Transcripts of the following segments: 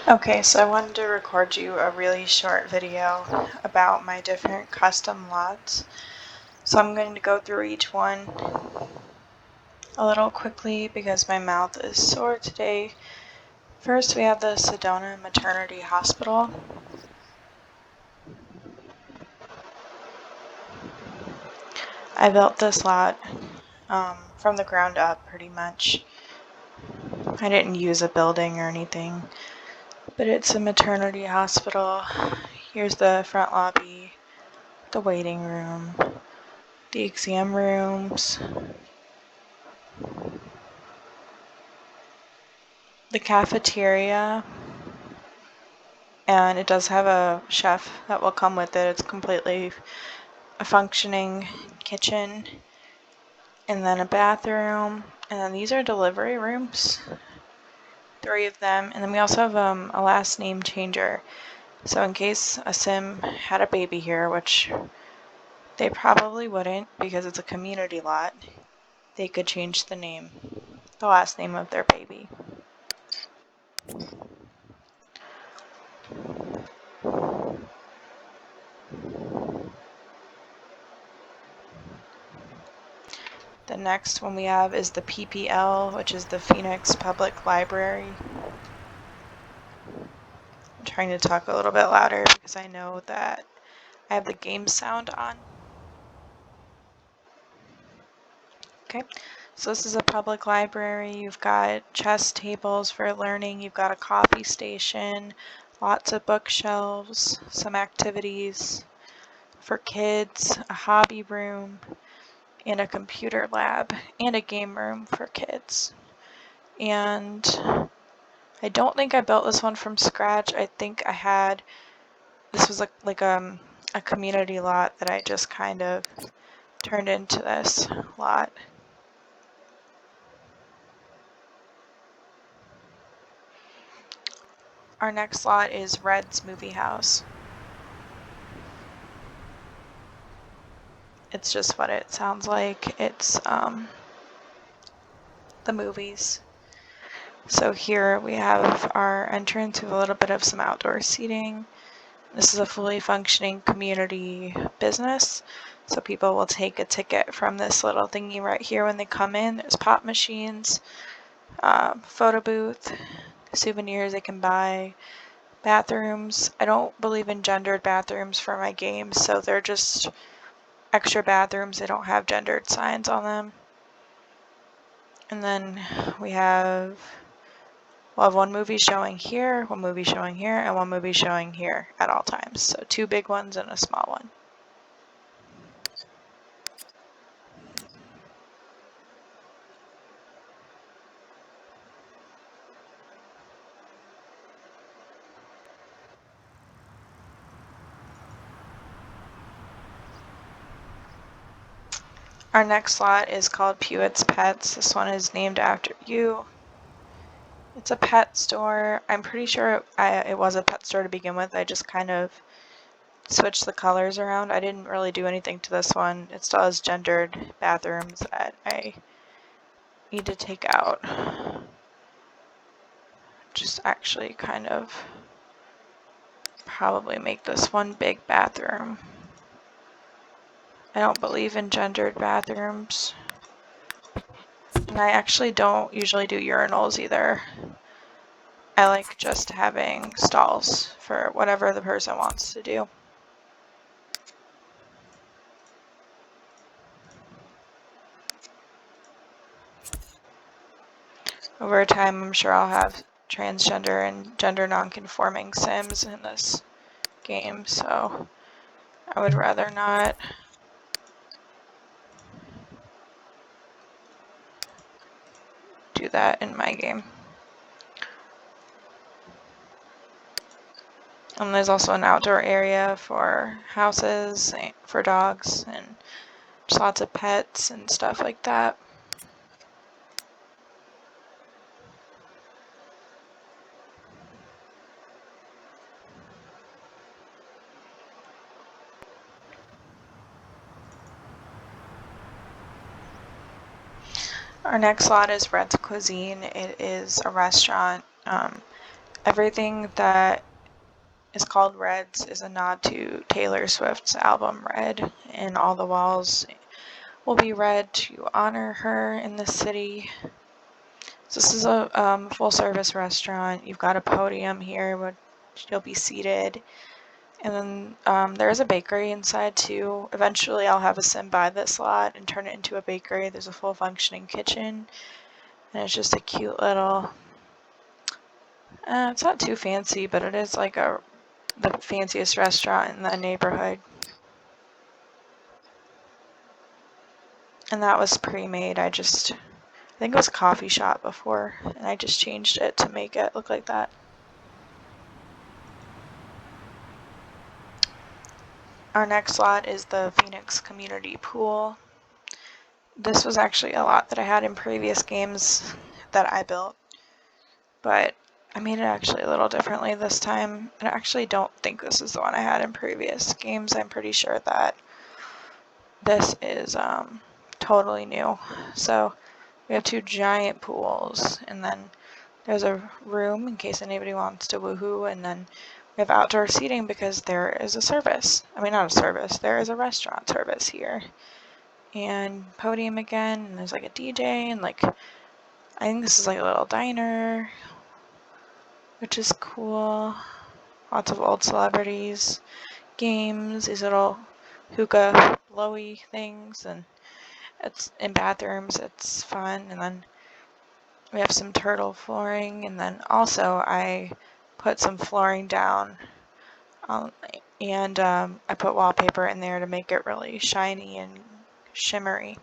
Okay, so I wanted to record you a really short video about my different custom lots. So I'm going to go through each one a little quickly because my mouth is sore today. First, we have the Sedona Maternity Hospital. I built this lot from the ground up pretty much. I didn't use a building or anything, but it's a maternity hospital. Here's the front lobby, the waiting room, the exam rooms, the cafeteria, and it does have a chef that will come with it. It's completely a functioning kitchen, and then a bathroom, and then these are delivery rooms, 3 of them, and then we also have a last name changer. So in case a sim had a baby here, which they probably wouldn't because it's a community lot, they could change the name, the last name of their baby. The next one we have is the PPL, which is the Phoenix Public Library. I'm trying to talk a little bit louder because I know that I have the game sound on. Okay, so this is a public library. You've got chess tables for learning. You've got a coffee station, lots of bookshelves, some activities for kids, a hobby room, and a computer lab, and a game room for kids. And I don't think I built this one from scratch. I think I had, this was like a community lot that I just kind of turned into this lot. Our next lot is Red's Movie House. It's just what it sounds like. It's the movies. So here we have our entrance with a little bit of some outdoor seating. This is a fully functioning community business. So people will take a ticket from this little thingy right here when they come in. There's pop machines, photo booth, souvenirs they can buy, bathrooms. I don't believe in gendered bathrooms for my games, so they're just extra bathrooms. They don't have gendered signs on them. And then we'll have one movie showing here, one movie showing here, and one movie showing here at all times. So 2 big ones and a small one. Our next lot is called Pewett's Pets. This one is named after you. It's a pet store. I'm pretty sure it was a pet store to begin with. I just kind of switched the colors around. I didn't really do anything to this one. It still has gendered bathrooms that I need to take out. Just actually kind of probably make this one big bathroom. I don't believe in gendered bathrooms. And I actually don't usually do urinals either. I like just having stalls for whatever the person wants to do. Over time, I'm sure I'll have transgender and gender non-conforming Sims in this game, so I would rather not. Do that in my game. And there's also an outdoor area for houses, for dogs, and just lots of pets and stuff like that. Our next lot is Cuisine. It is a restaurant Everything that is called Reds is a nod to Taylor Swift's album Red, and all the walls will be red to honor her in the city. So this is a full-service restaurant. You've got a podium here which you'll be seated. And then there is a bakery inside too. Eventually I'll have a sim buy this lot and turn it into a bakery. There's a full functioning kitchen. And it's just a cute little... it's not too fancy, but it is like the fanciest restaurant in the neighborhood. And that was pre-made. I think it was a coffee shop before, and I just changed it to make it look like that. Our next lot is the Phoenix Community Pool. This was actually a lot that I had in previous games that I built, but I made it actually a little differently this time. I actually don't think this is the one I had in previous games. I'm pretty sure that this is totally new. So we have two giant pools, and then there's a room in case anybody wants to woohoo, and then we have outdoor seating because there is a service. I mean, not a service, there is a restaurant service here. And podium again, and there's like a DJ, and like, I think this is like a little diner, which is cool. Lots of old celebrities, games, these little hookah blowy things, and it's in bathrooms, it's fun. And then we have some turtle flooring, and then also I put some flooring down, and I put wallpaper in there to make it really shiny and shimmery.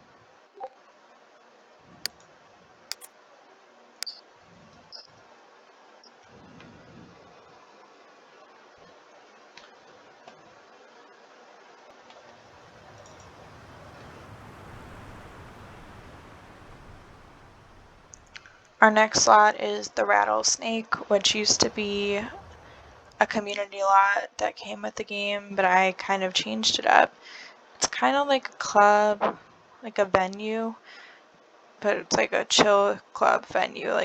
Our next lot is the Rattlesnake, which used to be a community lot that came with the game, but I kind of changed it up. It's kind of like a club, like a venue, but it's like a chill club venue.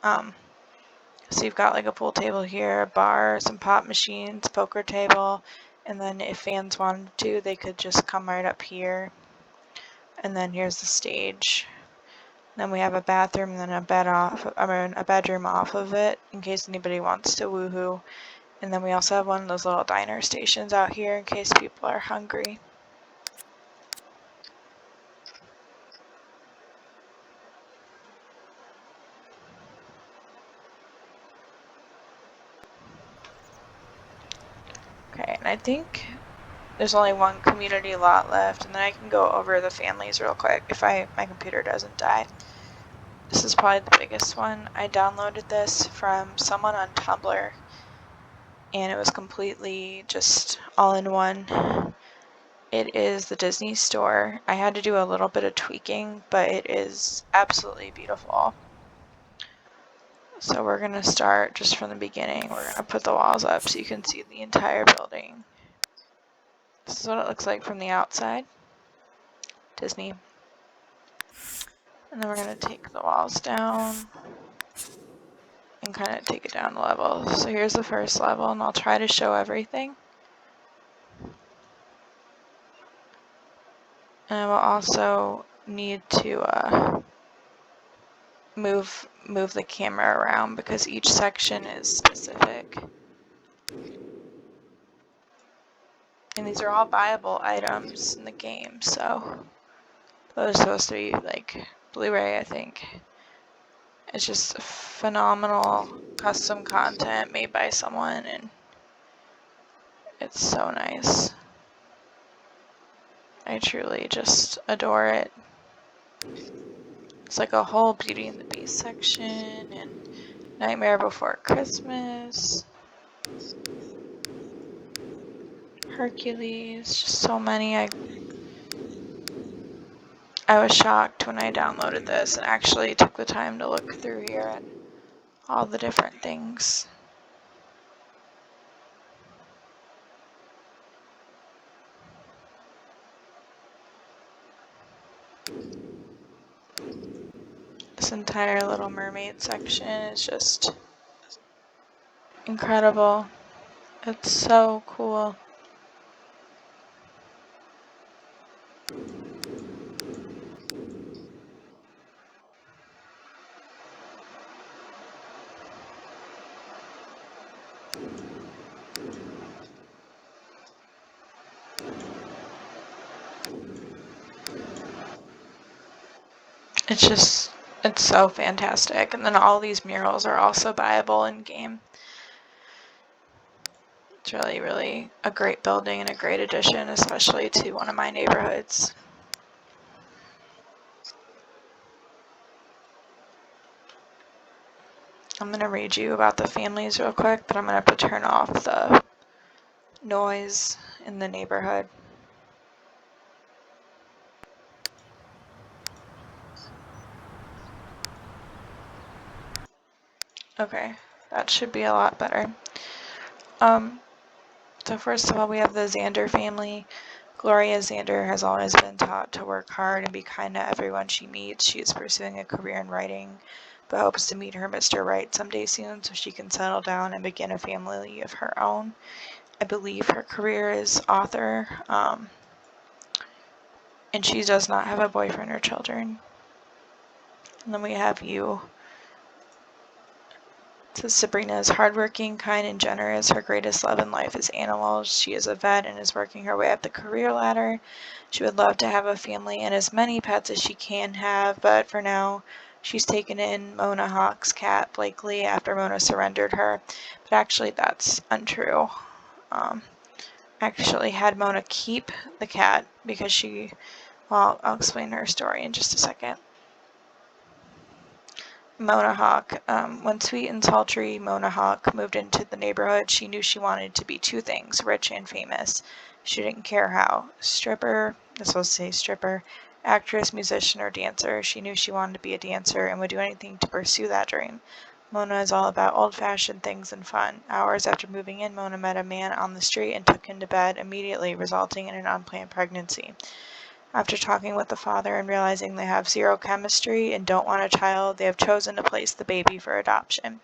So you've got like a pool table here, a bar, some pop machines, poker table, and then if fans wanted to, they could just come right up here. And then here's the stage. Then we have a bathroom and then a bedroom off of it in case anybody wants to woohoo. And then we also have one of those little diner stations out here in case people are hungry. Okay, and I think there's only one community lot left, and then I can go over the families real quick if my computer doesn't die. This is probably the biggest one. I downloaded this from someone on Tumblr, and it was completely just all in one. It is the Disney store. I had to do a little bit of tweaking, but it is absolutely beautiful. So we're going to start just from the beginning. We're going to put the walls up so you can see the entire building. This is what it looks like from the outside. Disney. And then we're going to take the walls down and kind of take it down a level. So here's the first level, and I'll try to show everything. And I will also need to move the camera around because each section is specific. And these are all buyable items in the game, so those are supposed to be like Blu-ray, I think. It's just phenomenal custom content made by someone, and it's so nice. I truly just adore it. It's like a whole Beauty and the Beast section, and Nightmare Before Christmas, Hercules, just so many. I was shocked when I downloaded this and actually took the time to look through here at all the different things. This entire Little Mermaid section is just incredible. It's so cool. It's so fantastic. And then all these murals are also buyable in game. It's really, really a great building and a great addition, especially to one of my neighborhoods. I'm going to read you about the families real quick, but I'm going to have to turn off the noise in the neighborhood. Okay, that should be a lot better. So first of all, we have the Xander family. Gloria Xander has always been taught to work hard and be kind to everyone she meets. She is pursuing a career in writing, but hopes to meet her Mr. Right someday soon so she can settle down and begin a family of her own. I believe her career is author, and she does not have a boyfriend or children. And then we have you. So Sabrina is hardworking, kind, and generous. Her greatest love in life is animals. She is a vet and is working her way up the career ladder. She would love to have a family and as many pets as she can have, but for now, she's taken in Mona Hawk's cat, Blakely, after Mona surrendered her. But actually, that's untrue. Actually had Mona keep the cat because she, well, I'll explain her story in just a second. Mona Hawk. When Sweet and Sultry Mona Hawk moved into the neighborhood, she knew she wanted to be two things, rich and famous. She didn't care how. Stripper, I was supposed to say stripper, actress, musician, or dancer. She knew she wanted to be a dancer and would do anything to pursue that dream. Mona is all about old-fashioned things and fun. Hours after moving in, Mona met a man on the street and took him to bed, immediately resulting in an unplanned pregnancy. After talking with the father and realizing they have zero chemistry and don't want a child, they have chosen to place the baby for adoption.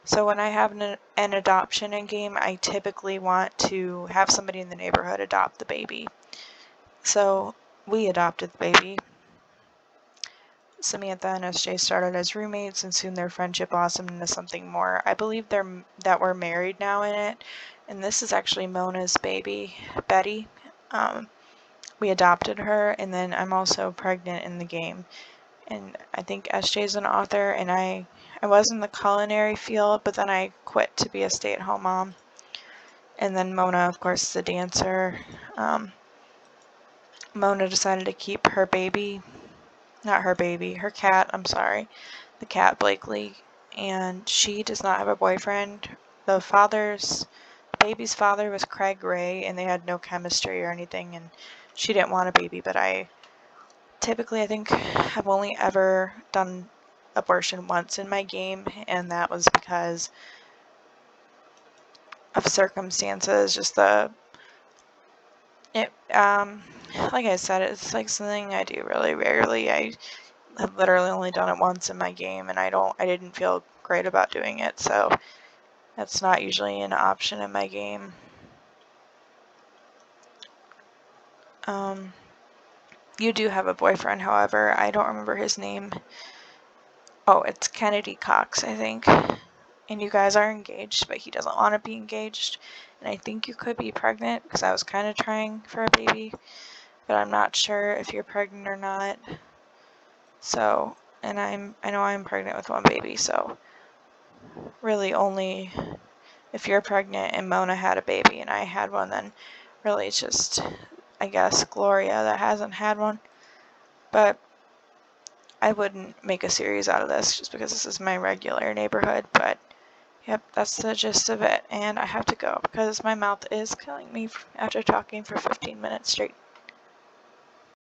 So when I have an adoption in game, I typically want to have somebody in the neighborhood adopt the baby. So we adopted the baby. Samantha and SJ started as roommates, and soon their friendship blossomed into something more. I believe that we're married now in it, and this is actually Mona's baby, Betty. We adopted her, and then I'm also pregnant in the game. And I think SJ's an author, and I was in the culinary field, but then I quit to be a stay-at-home mom. And then Mona, of course, is a dancer. Mona decided to keep her baby, not her baby, her cat, I'm sorry, the cat Blakely, and she does not have a boyfriend. The baby's father was Craig Ray, and they had no chemistry or anything, and she didn't want a baby, but I think I've only ever done abortion once in my game, and that was because of circumstances, just like I said, it's like something I do really rarely. I have literally only done it once in my game, and I didn't feel great about doing it, so that's not usually an option in my game. You do have a boyfriend, however. I don't remember his name. Oh, it's Kennedy Cox, I think. And you guys are engaged, but he doesn't want to be engaged. And I think you could be pregnant, because I was kind of trying for a baby, but I'm not sure if you're pregnant or not. So, and I know I'm pregnant with one baby, so really only if you're pregnant and Mona had a baby and I had one, then really it's just, I guess, Gloria that hasn't had one. But I wouldn't make a series out of this just because this is my regular neighborhood, but yep, that's the gist of it, and I have to go because my mouth is killing me after talking for 15 minutes straight.